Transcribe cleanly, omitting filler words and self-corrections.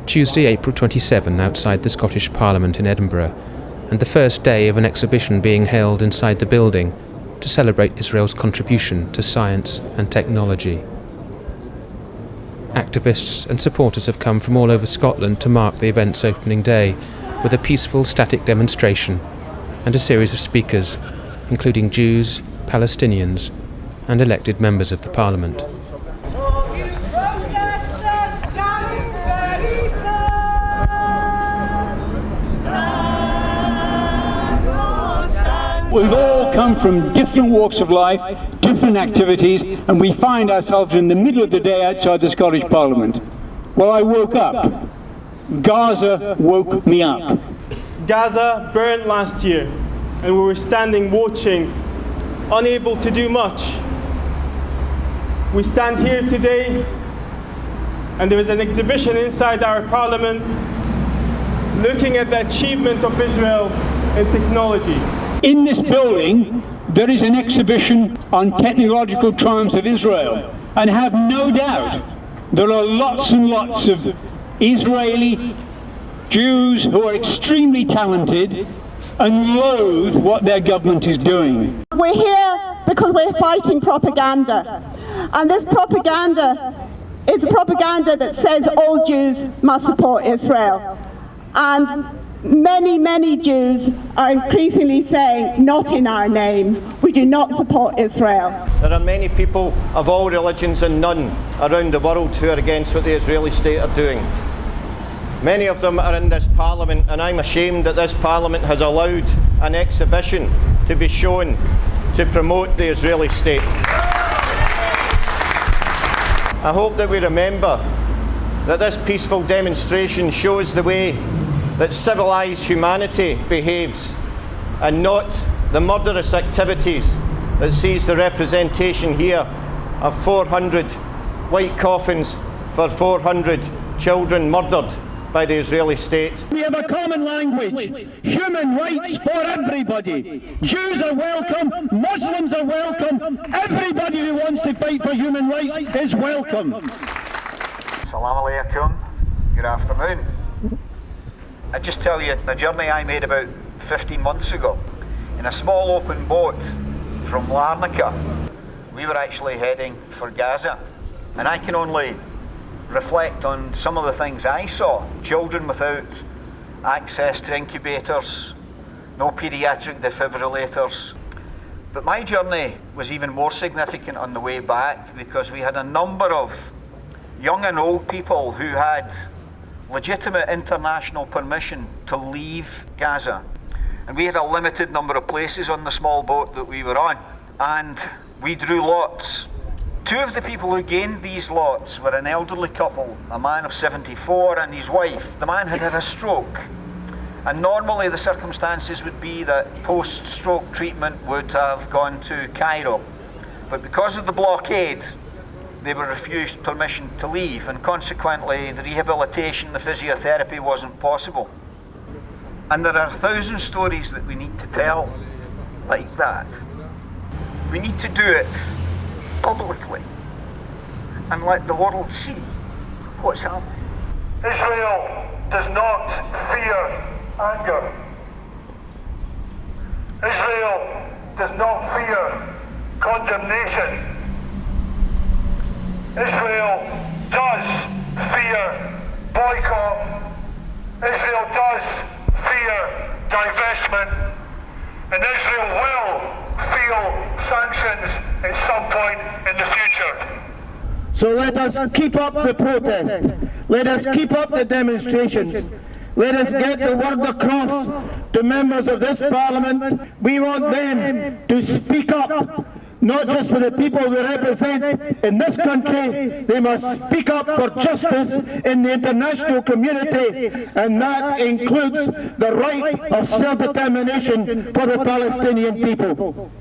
Tuesday, April 27, outside the Scottish Parliament in Edinburgh, and the first day of an exhibition being held inside the building to celebrate Israel's contribution to science and technology. Activists and supporters have come from all over Scotland to mark the event's opening day with a peaceful static demonstration and a series of speakers, including Jews, Palestinians, and elected members of the Parliament. We've all come from different walks of life, different activities, and we find ourselves in the middle of the day outside the Scottish Parliament. Well, I woke up. Gaza woke me up. Gaza burnt last year, and we were standing watching, unable to do much. We stand here today, and there is an exhibition inside our Parliament looking at the achievement of Israel in technology. In this building, there is an exhibition on technological triumphs of Israel. And have no doubt, there are lots and lots of Israeli Jews who are extremely talented and loathe what their government is doing. We're here because we're fighting propaganda. And this propaganda is a propaganda that says all Jews must support Israel. And many Jews are increasingly saying, not in our name, we do not support Israel. There are many people of all religions and none around the world who are against what the Israeli state are doing. Many of them are in this Parliament, and I'm ashamed that this Parliament has allowed an exhibition to be shown to promote the Israeli state. I hope that we remember that this peaceful demonstration shows the way that civilised humanity behaves, and not the murderous activities that sees the representation here of 400 white coffins for 400 children murdered by the Israeli state. We have a common language, human rights for everybody. Jews are welcome, Muslims are welcome, everybody who wants to fight for human rights is welcome. Assalamu alaikum, good afternoon. I'd just tell you the journey I made about 15 months ago. In a small open boat from Larnaca, we were actually heading for Gaza. And I can only reflect on some of the things I saw. Children without access to incubators, no paediatric defibrillators. But my journey was even more significant on the way back because we had a number of young and old people who had legitimate international permission to leave Gaza. And we had a limited number of places on the small boat that we were on. And we drew lots. Two of the people who gained these lots were an elderly couple, a man of 74 and his wife. The man had had a stroke. And normally the circumstances would be that post-stroke treatment would have gone to Cairo. But because of the blockade, they were refused permission to leave, and consequently the rehabilitation, the physiotherapy wasn't possible. And there are 1,000 stories that we need to tell like that. We need to do it publicly and let the world see what's happening. Israel does not fear anger. Israel does not fear condemnation. Israel does fear boycott. Israel does fear divestment. And Israel will feel sanctions at some point in the future. So let us keep up the protest. Let us keep up the demonstrations. Let us get the word across to members of this Parliament. We want them to speak up, not just for the people we represent in this country. They must speak up for justice in the international community, and that includes the right of self-determination for the Palestinian people.